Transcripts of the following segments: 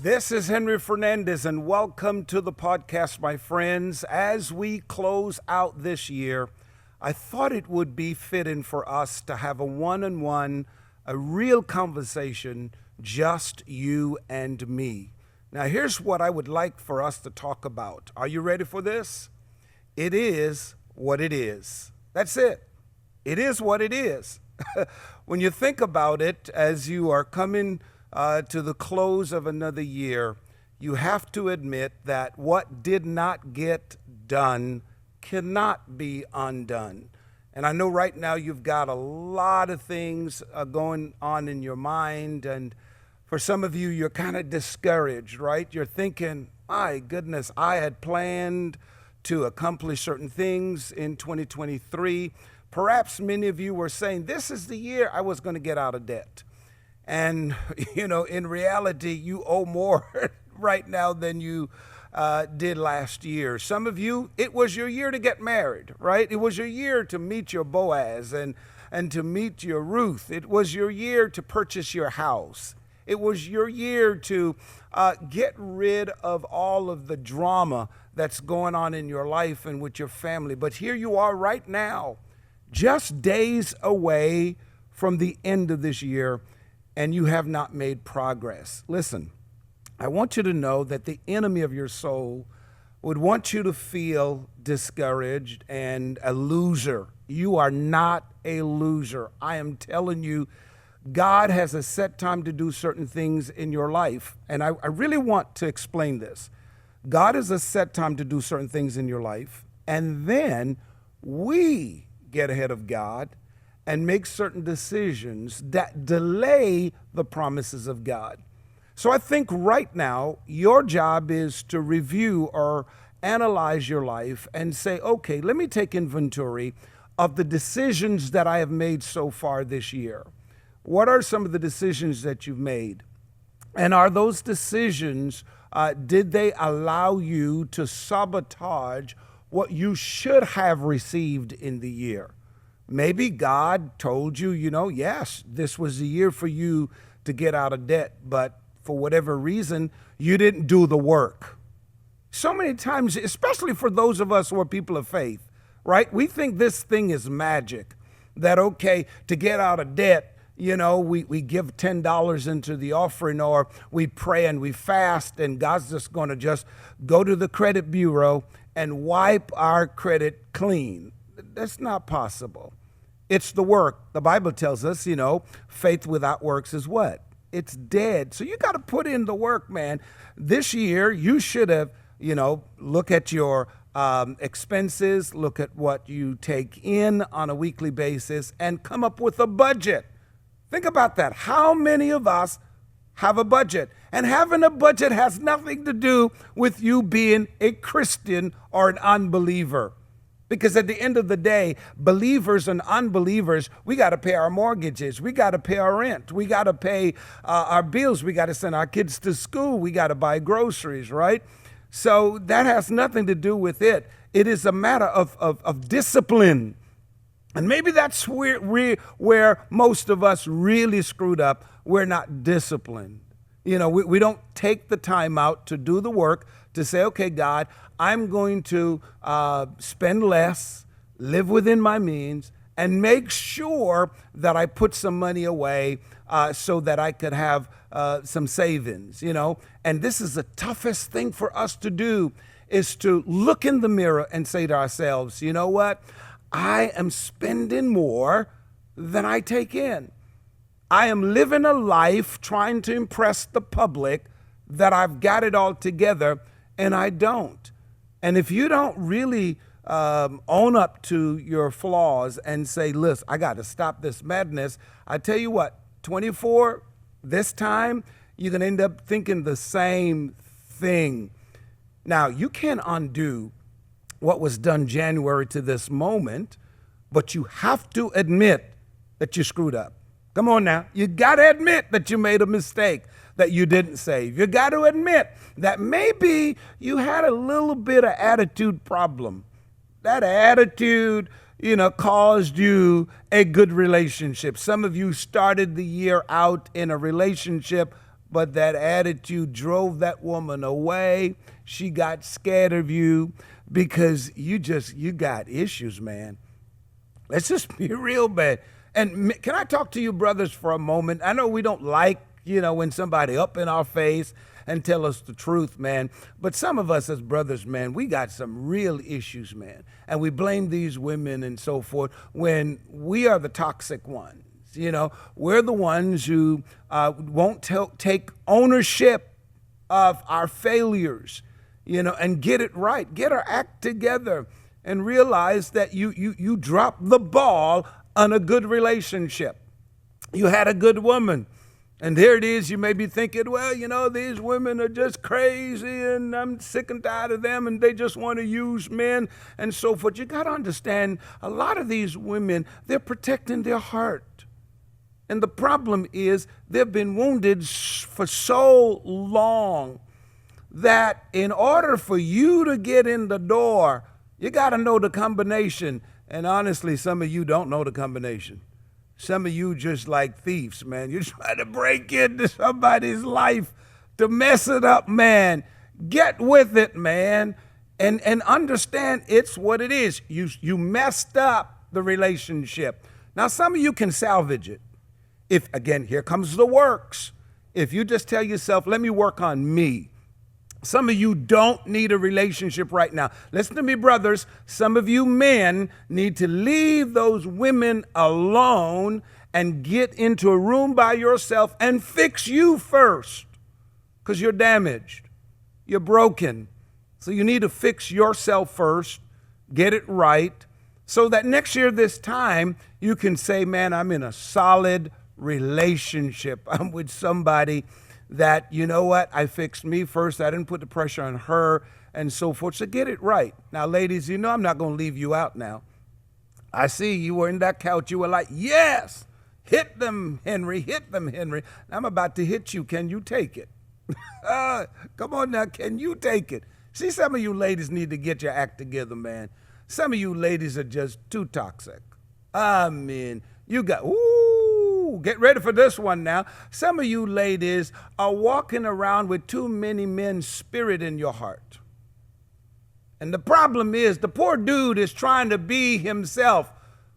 This is Henry Fernandez, and welcome to the podcast, my friends. As we close out this year, I thought it would be fitting for us to have a one-on-one, a real conversation, just you and me. Now, here's what I would like for us to talk about. Are you ready for this? It is what it is. That's it. It is what it is. When you think about it, as you are coming to the close of another year, you have to admit that what did not get done cannot be undone. And I know right now you've got a lot of things going on in your mind, and for some of you, you're kind of discouraged, right? You're thinking, my goodness, I had planned to accomplish certain things in 2023. Perhaps many of you were saying, this is the year I was going to get out of debt. And, in reality, you owe more right now than you did last year. Some of you, it was your year to get married, right? It was your year to meet your Boaz and to meet your Ruth. It was your year to purchase your house. It was your year to get rid of all of the drama that's going on in your life and with your family. But here you are right now, just days away from the end of this year, and you have not made progress. Listen, I want you to know that the enemy of your soul would want you to feel discouraged and a loser. You are not a loser. I am telling you, God has a set time to do certain things in your life. And I really want to explain this. God has a set time to do certain things in your life. And then we get ahead of God and make certain decisions that delay the promises of God. So I think right now, your job is to review or analyze your life and say, okay, let me take inventory of the decisions that I have made so far this year. What are some of the decisions that you've made? And are those decisions, did they allow you to sabotage what you should have received in the year? Maybe God told you, yes, this was the year for you to get out of debt, but for whatever reason, you didn't do the work. So many times, especially for those of us who are people of faith, right? We think this thing is magic, that, okay, to get out of debt, we give $10 into the offering, or we pray and we fast, and God's just going to just go to the credit bureau and wipe our credit clean. That's not possible. It's the work. The Bible tells us, faith without works is what? It's dead. So you got to put in the work, man. This year, you should have, look at your expenses, look at what you take in on a weekly basis, and come up with a budget. Think about that. How many of us have a budget? And having a budget has nothing to do with you being a Christian or an unbeliever. Because at the end of the day, believers and unbelievers, we got to pay our mortgages. We got to pay our rent. We got to pay our bills. We got to send our kids to school. We got to buy groceries, right? So that has nothing to do with it. It is a matter of discipline. And maybe that's where most of us really screwed up. We're not disciplined. We don't take the time out to do the work to say, okay, God, I'm going to spend less, live within my means, and make sure that I put some money away so that I could have some savings, And this is the toughest thing for us to do, is to look in the mirror and say to ourselves, you know what? I am spending more than I take in. I am living a life trying to impress the public that I've got it all together, and I don't. And if you don't really own up to your flaws and say, listen, I got to stop this madness, I tell you what, 24, this time, you're going to end up thinking the same thing. Now, you can't undo what was done January to this moment, but you have to admit that you screwed up. Come on now. You got to admit that you made a mistake, that you didn't save. You got to admit that maybe you had a little bit of attitude problem. That attitude, caused you a good relationship. Some of you started the year out in a relationship, but that attitude drove that woman away. She got scared of you because you got issues, man. Let's just be real, man. And can I talk to you brothers for a moment? I know we don't like, when somebody up in our face and tell us the truth, man. But some of us as brothers, man, we got some real issues, man. And we blame these women and so forth when we are the toxic ones. We're the ones who won't take ownership of our failures, and get it right, get our act together and realize that you dropped the ball on a good relationship. You had a good woman. And there it is, you may be thinking, well, these women are just crazy and I'm sick and tired of them and they just want to use men and so forth. You got to understand, a lot of these women, they're protecting their heart. And the problem is they've been wounded for so long that in order for you to get in the door, you got to know the combination. And honestly, some of you don't know the combination. Some of you just like thieves, man. You're trying to break into somebody's life to mess it up, man. Get with it, man, and understand it's what it is. You messed up the relationship. Now, some of you can salvage it. If, again, here comes the works. If you just tell yourself, let me work on me. Some of you don't need a relationship right now. Listen to me, brothers. Some of you men need to leave those women alone and get into a room by yourself and fix you first, because you're damaged. You're broken. So you need to fix yourself first, get it right, so that next year this time you can say, man, I'm in a solid relationship. I'm with somebody that, you know what, I fixed me first. I didn't put the pressure on her and so forth. So get it right. Now, ladies, I'm not going to leave you out now. I see you were in that couch. You were like, yes, hit them, Henry, hit them, Henry. I'm about to hit you. Can you take it? Come on now. Can you take it? See, some of you ladies need to get your act together, man. Some of you ladies are just too toxic. I mean, you got, get ready for this one now. Some of you ladies are walking around with too many men's spirit in your heart. And the problem is the poor dude is trying to be himself.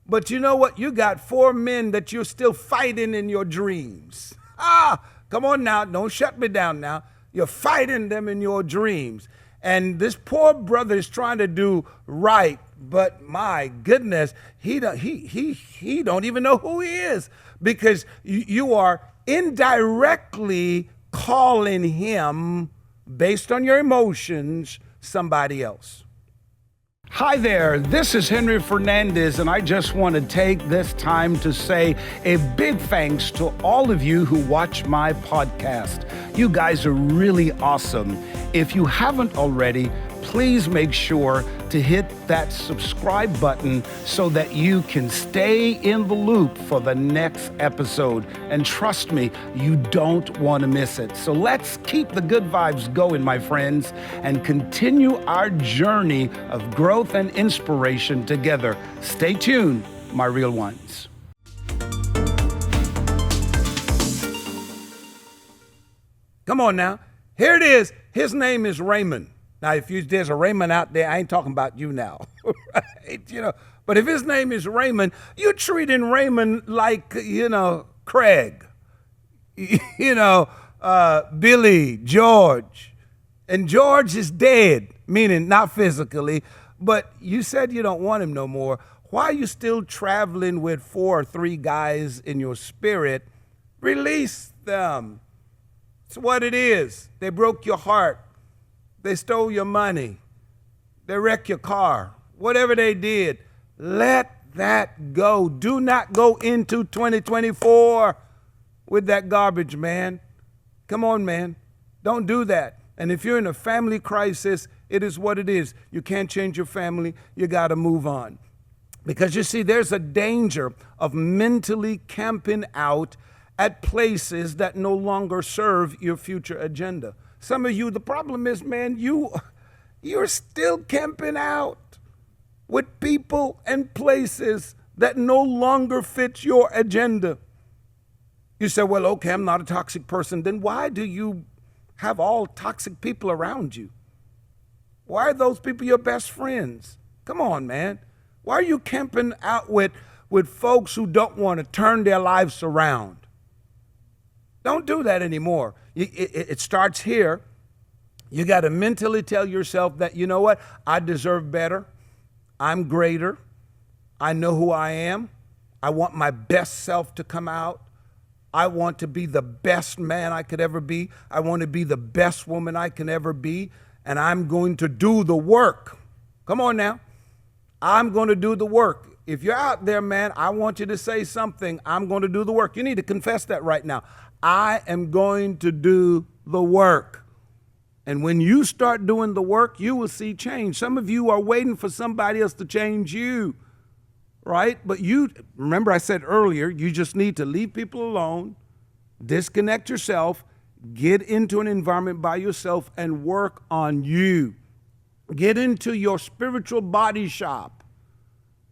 But you know what? You got 4 men that you're still fighting in your dreams. Come on now. Don't shut me down now. You're fighting them in your dreams. And this poor brother is trying to do right. But my goodness, he don't even know who he is, because you are indirectly calling him, based on your emotions, somebody else. Hi there, this is Henry Fernandez, and I just want to take this time to say a big thanks to all of you who watch my podcast. You guys are really awesome. If you haven't already, please make sure to hit that subscribe button so that you can stay in the loop for the next episode. And trust me, you don't want to miss it. So let's keep the good vibes going, my friends, and continue our journey of growth and inspiration together. Stay tuned, my real ones. Come on now. Here it is. His name is Raymond. Now, if there's a Raymond out there, I ain't talking about you now, right? But if his name is Raymond, you're treating Raymond like, Craig, Billy, George. And George is dead, meaning not physically, but you said you don't want him no more. Why are you still traveling with 4 or 3 guys in your spirit? Release them. It's what it is. They broke your heart. They stole your money. They wrecked your car. Whatever they did, let that go. Do not go into 2024 with that garbage, man. Come on, man. Don't do that. And if you're in a family crisis, it is what it is. You can't change your family. You got to move on. Because you see, there's a danger of mentally camping out at places that no longer serve your future agenda. Some of you, the problem is, man, you're still camping out with people and places that no longer fit your agenda. You say, well, okay, I'm not a toxic person. Then why do you have all toxic people around you? Why are those people your best friends? Come on, man. Why are you camping out with folks who don't want to turn their lives around? Don't do that anymore. It starts here. You got to mentally tell yourself that, you know what? I deserve better. I'm greater. I know who I am. I want my best self to come out. I want to be the best man I could ever be. I want to be the best woman I can ever be. And I'm going to do the work. Come on now. I'm going to do the work. If you're out there, man, I want you to say something. I'm going to do the work. You need to confess that right now. I am going to do the work. And when you start doing the work, you will see change. Some of you are waiting for somebody else to change you, right? But you, remember I said earlier, you just need to leave people alone, disconnect yourself, get into an environment by yourself and work on you. Get into your spiritual body shop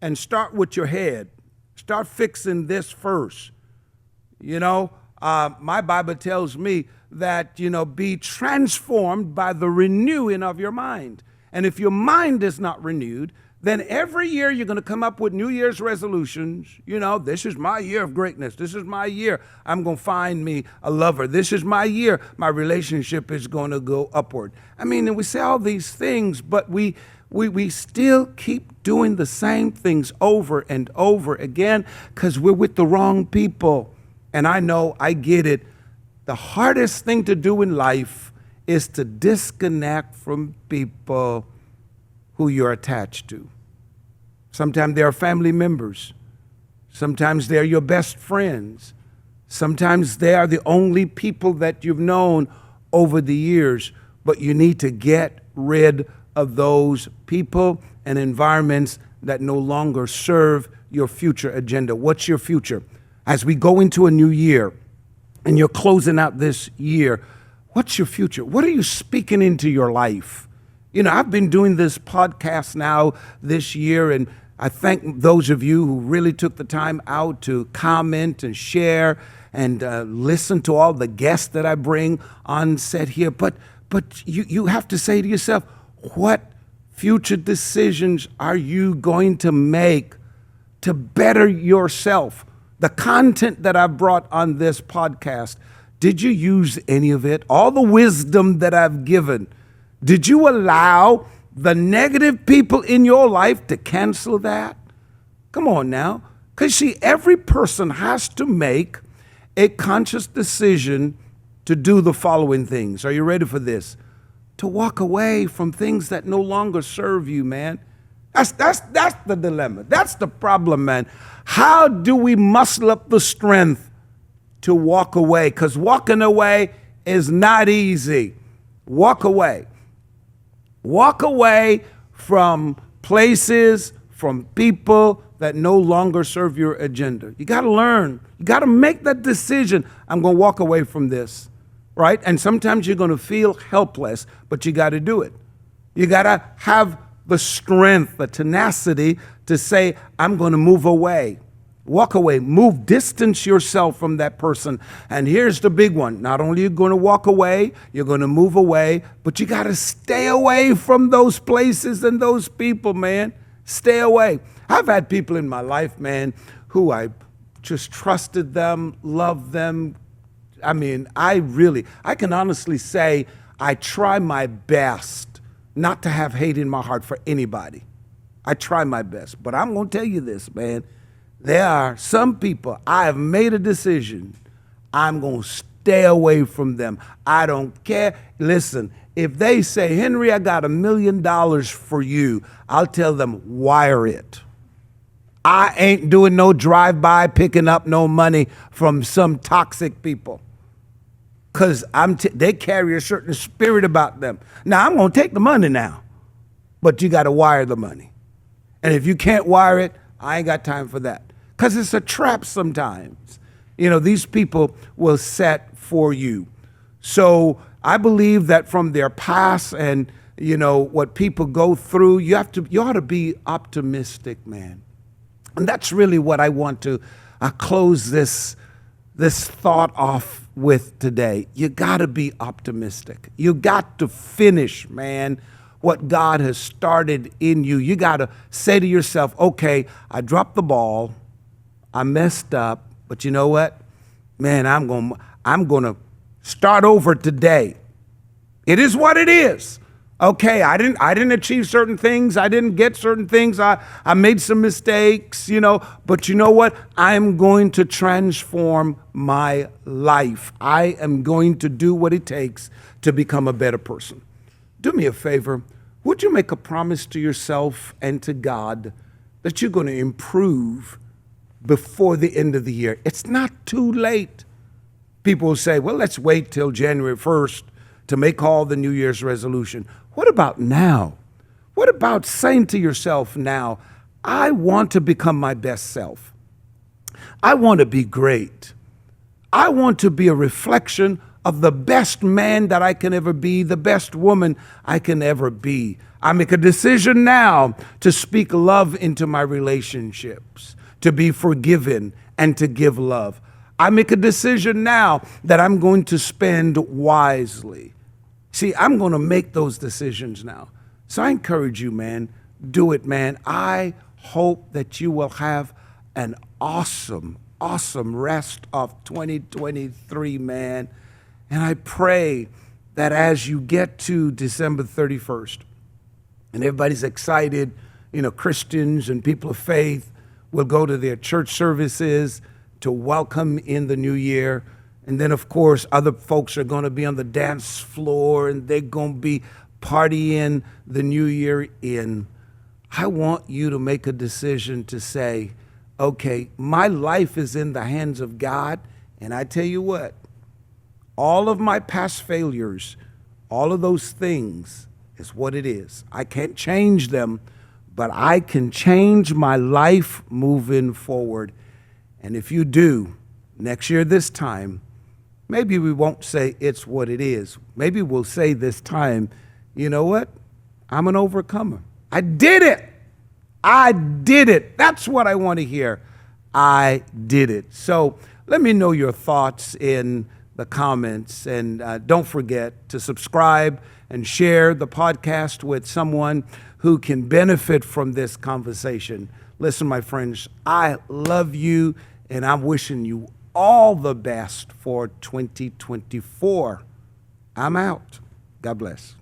and start with your head. Start fixing this first. My Bible tells me that, be transformed by the renewing of your mind. And if your mind is not renewed, then every year you're going to come up with New Year's resolutions. This is my year of greatness. This is my year. I'm going to find me a lover. This is my year. My relationship is going to go upward. And we say all these things, but we still keep doing the same things over and over again because we're with the wrong people. And I know, I get it. The hardest thing to do in life is to disconnect from people who you're attached to. Sometimes they are family members. Sometimes they're your best friends. Sometimes they are the only people that you've known over the years. But you need to get rid of those people and environments that no longer serve your future agenda. What's your future? As we go into a new year and you're closing out this year, what's your future? What are you speaking into your life? I've been doing this podcast now this year, and I thank those of you who really took the time out to comment and share and listen to all the guests that I bring on set here. But you have to say to yourself, what future decisions are you going to make to better yourself? The content that I've brought on this podcast, did you use any of it? All the wisdom that I've given, did you allow the negative people in your life to cancel that? Come on now. Because see, every person has to make a conscious decision to do the following things. Are you ready for this? To walk away from things that no longer serve you, man. That's the dilemma. That's the problem, man. How do we muscle up the strength to walk away? Because walking away is not easy. Walk away. Walk away from places, from people that no longer serve your agenda. You got to learn. You got to make that decision. I'm going to walk away from this, right? And sometimes you're going to feel helpless, but you got to do it. You got to have the strength, the tenacity to say, I'm going to move away. Walk away, move, distance yourself from that person. And here's the big one. Not only are you going to walk away, you're going to move away, but you got to stay away from those places and those people, man. Stay away. I've had people in my life, man, who I just trusted them, loved them. I can honestly say I try my best not to have hate in my heart for anybody. I try my best. But I'm going to tell you this, man. There are some people, I have made a decision. I'm going to stay away from them. I don't care. Listen, if they say, Henry, I got $1 million for you, I'll tell them, wire it. I ain't doing no drive-by picking up no money from some toxic people. Because they carry a certain spirit about them. Now, I'm going to take the money now, but you got to wire the money. And if you can't wire it, I ain't got time for that. Because it's a trap sometimes. These people will set for you. So I believe that from their past and, what people go through, you ought to be optimistic, man. And that's really what I want to close this this thought off with today. You got to be optimistic. You got to finish, man, what God has started in you. You got to say to yourself, okay, I dropped the ball. I messed up, but you know what? Man, I'm going to start over today. It is what it is. Okay, I didn't achieve certain things. I didn't get certain things. I made some mistakes, but you know what? I'm going to transform my life. I am going to do what it takes to become a better person. Do me a favor. Would you make a promise to yourself and to God that you're going to improve before the end of the year? It's not too late. People will say, well, let's wait till January 1st to make all the New Year's resolution. What about now? What about saying to yourself now, I want to become my best self. I want to be great. I want to be a reflection of the best man that I can ever be, the best woman I can ever be. I make a decision now to speak love into my relationships, to be forgiven and to give love. I make a decision now that I'm going to spend wisely. See, I'm going to make those decisions now. So I encourage you, man, do it, man. I hope that you will have an awesome rest of 2023, man. And I pray that as you get to December 31st, and everybody's excited, Christians and people of faith will go to their church services to welcome in the new year. And then, of course, other folks are going to be on the dance floor and they're going to be partying the new year in. I want you to make a decision to say, okay, my life is in the hands of God. And I tell you what, all of my past failures, all of those things is what it is. I can't change them, but I can change my life moving forward. And if you do, next year this time, maybe we won't say it's what it is. Maybe we'll say this time, you know what? I'm an overcomer. I did it. I did it. That's what I want to hear. I did it. So let me know your thoughts in the comments. And don't forget to subscribe and share the podcast with someone who can benefit from this conversation. Listen, my friends, I love you and I'm wishing you all the best for 2024. I'm out. God bless.